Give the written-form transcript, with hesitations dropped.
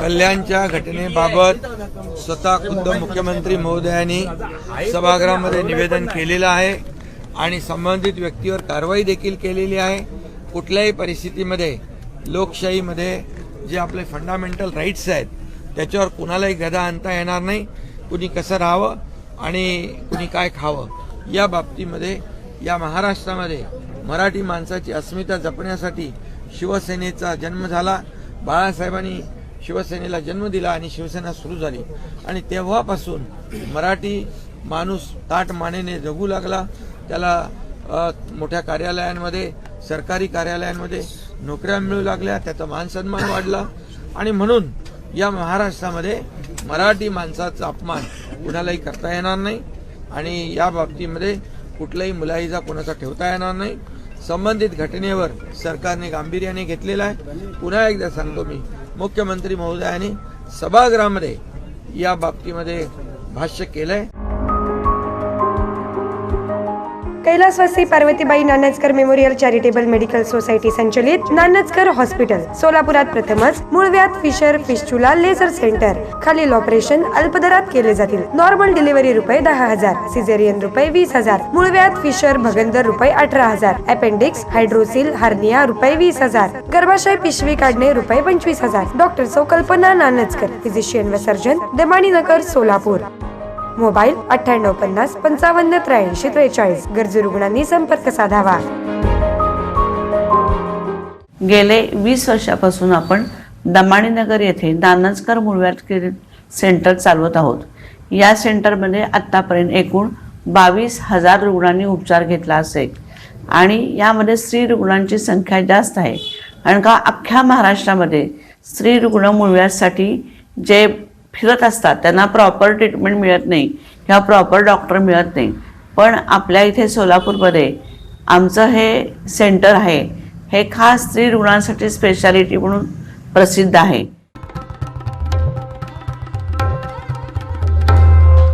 कल्याणच्या घटनेबाबत स्वतः खुद्द मुख्यमंत्री महोदयांनी सभागृहामध्ये निवेदन केलेलं आहे आणि संबंधित व्यक्तीवर कारवाई देखील केलेली आहे। कुठल्याही परिस्थितीमध्ये लोकशाहीमध्ये जे आपले फंडामेंटल राईट्स आहेत त्याच्यावर कुणालाही गदा आणता येणार नाही। कुणी कसं राहावं आणि कुणी काय खावं या बाबतीमध्ये या महाराष्ट्रामध्ये मराठी माणसाची अस्मिता जपण्यासाठी शिवसेनेचा जन्म झाला। बाळासाहेबांनी शिवसेनेला जन्म दिला आणि शिवसेना सुरू झाली आणि तेव्हापासून मराठी माणूस ताठ मानेने जगू लागला। त्याला मोठ्या कार्यालयांमध्ये सरकारी कार्यालयांमध्ये नोकऱ्या मिळू लागल्या, त्याचा मान सन्मान वाढला आणि म्हणून या महाराष्ट्रामध्ये मराठी माणसाचा अपमान कुणालाही करता येणार नाही आणि या बाबतीमध्ये कुठलाही मुलाहिजा कोणाचा ठेवता येणार नाही। संबंधित घटनेवर सरकारने गांभीर्याने घेतलेला आहे। पुन्हा एकदा सांगतो मी, मुख्यमंत्री महोदयांनी सभागृहामध्ये या बाबतीमध्ये भाष्य केलंय। कैलासवासी Parvatibai Nanajkar memorial charitable medical society संचलित नानजकर हॉस्पिटल सोलापुरात प्रथमच मूळव्याध फिशर फिस्चुला लेझर सेंटर। खालील ऑपरेशन अल्पदरात केले जातील। नॉर्मल डिलिव्हरी रुपये 10,000, सिझेरियन रुपये 20,000, मूळव्याध फिशर भगंदर रुपये 18,000, अपेंडिक्स हायड्रोसिल हार्निया रुपये 20,000, गर्भाशय पिशवी काढणे रुपये 25,000। डॉक्टर कल्पना नानजकर, फिजिशियन व सर्जन, दमानी नगर, सोलापूर। मोबाईल 9850 55 83 43। गरजू रुग्णांनी संपर्क साधावा। गेले 20 वर्षापासून आपण दमाणीनगर येथे नानजकर मूळव्याध सेंटर चालवत आहोत। या सेंटरमध्ये आतापर्यंत एकूण 22,000 रुग्णांनी उपचार घेतला असेल आणि यामध्ये स्त्री रुग्णांची संख्या जास्त आहे, कारण का अख्ख्या महाराष्ट्रामध्ये स्त्री रुग्ण मूळव्याधसाठी जे फिरत असतात त्यांना प्रॉपर ट्रीटमेंट मिळत नाही किंवा प्रॉपर डॉक्टर मिळत नाही। पण आपल्या इथे सोलापूरमध्ये आमचं हे सेंटर आहे, हे खास स्त्री रुग्णांसाठी स्पेशालिटी म्हणून प्रसिद्ध आहे।